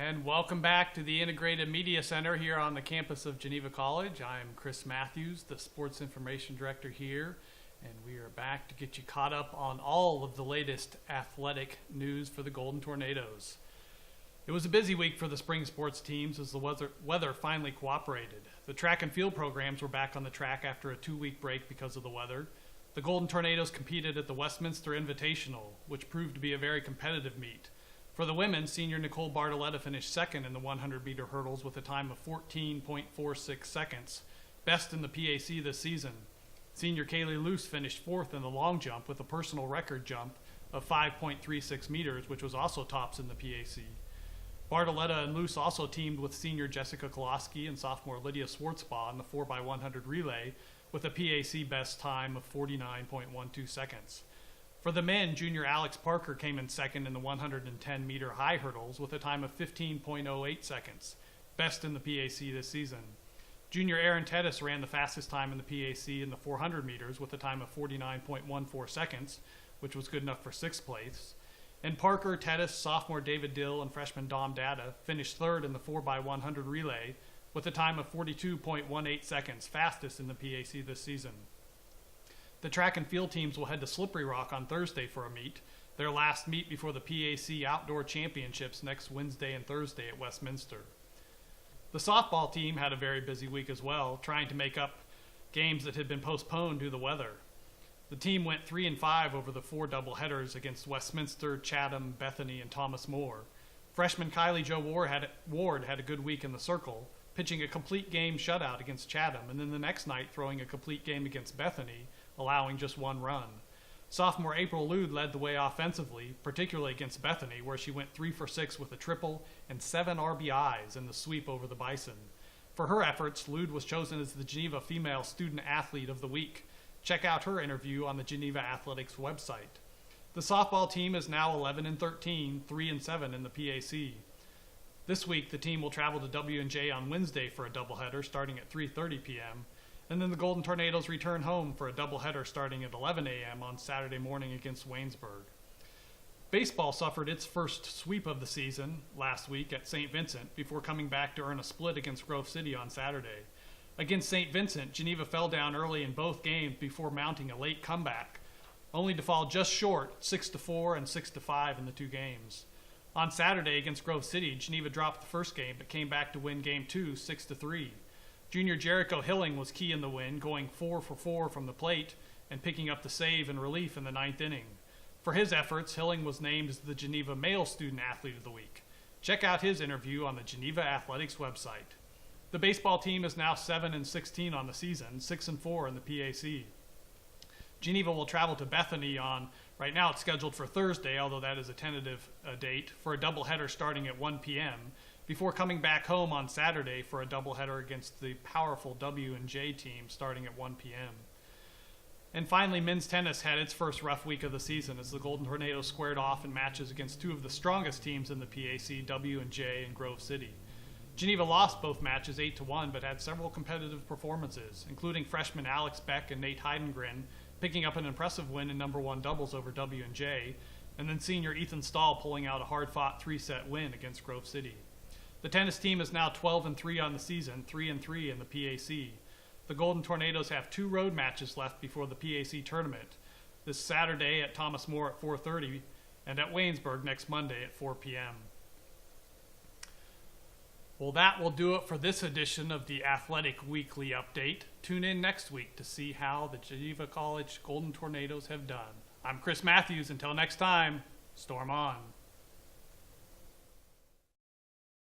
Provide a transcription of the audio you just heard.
And welcome back to the Integrated Media Center here on the campus of Geneva College. I'm Chris Matthews, the Sports Information Director here, and we are back to get you caught up on all of the latest athletic news for the Golden Tornadoes. It was a busy week for the spring sports teams as the weather finally cooperated. The track and field programs were back on the track after a 2-week break because of the weather. The Golden Tornadoes competed at the Westminster Invitational, which proved to be a very competitive meet. For the women, senior Nicole Bartoletta finished second in the 100-meter hurdles with a time of 14.46 seconds, best in the PAC this season. Senior Kaylee Luce finished fourth in the long jump with a personal record jump of 5.36 meters, which was also tops in the PAC. Bartoletta and Luce also teamed with senior Jessica Koloski and sophomore Lydia Schwartzbaugh in the 4x100 relay with a PAC best time of 49.12 seconds. For the men, junior Alex Parker came in second in the 110-meter high hurdles with a time of 15.08 seconds, best in the PAC this season. Junior Aaron Teddes ran the fastest time in the PAC in the 400 meters with a time of 49.14 seconds, which was good enough for sixth place. And Parker, Teddes, sophomore David Dill, and freshman Dom Data finished third in the 4x100 relay with a time of 42.18 seconds, fastest in the PAC this season. The track and field teams will head to Slippery Rock on Thursday for a meet, their last meet before the PAC Outdoor Championships next Wednesday and Thursday at Westminster. The softball team had a very busy week as well, trying to make up games that had been postponed due to the weather. The team went 3-5 over the 4 doubleheaders against Westminster, Chatham, Bethany, and Thomas More. Freshman Kylie Jo Ward had a good week in the circle, pitching a complete game shutout against Chatham, and then the next night throwing a complete game against Bethany, allowing just 1 run. Sophomore April Lude led the way offensively, particularly against Bethany, where she went 3 for 6 with a triple and 7 RBIs in the sweep over the Bison. For her efforts, Lude was chosen as the Geneva Female Student Athlete of the Week. Check out her interview on the Geneva Athletics website. The softball team is now 11-13, 3-7 in the PAC. This week, the team will travel to W&J on Wednesday for a doubleheader starting at 3:30 p.m., and then the Golden Tornadoes return home for a doubleheader starting at 11 a.m. on Saturday morning against Waynesburg. Baseball suffered its first sweep of the season last week at St. Vincent before coming back to earn a split against Grove City on Saturday. Against St. Vincent, Geneva fell down early in both games before mounting a late comeback, only to fall just short 6-4 and 6-5 in the 2 games. On Saturday against Grove City, Geneva dropped the first game but came back to win Game 2 6-3. Junior Jericho Hilling was key in the win, going 4 for 4 from the plate and picking up the save and relief in the 9th inning. For his efforts, Hilling was named as the Geneva Male Student Athlete of the Week. Check out his interview on the Geneva Athletics website. The baseball team is now 7-16 on the season, 6-4 in the PAC. Geneva will travel to Bethany right now it's scheduled for Thursday, although that is a tentative date, for a doubleheader starting at 1 p.m., before coming back home on Saturday for a doubleheader against the powerful W&J team starting at 1 p.m. And finally, men's tennis had its first rough week of the season as the Golden Tornadoes squared off in matches against 2 of the strongest teams in the PAC, W&J and Grove City. Geneva lost both matches 8-1, but had several competitive performances, including freshman Alex Beck and Nate Heidengren picking up an impressive win in number 1 doubles over W&J, and then senior Ethan Stahl pulling out a hard-fought 3-set win against Grove City. The tennis team is now 12-3 on the season, 3-3 in the PAC. The Golden Tornadoes have 2 road matches left before the PAC tournament, this Saturday at Thomas More at 4:30 and at Waynesburg next Monday at 4 p.m. Well, that will do it for this edition of the Athletic Weekly Update. Tune in next week to see how the Geneva College Golden Tornadoes have done. I'm Chris Matthews. Until next time, storm on.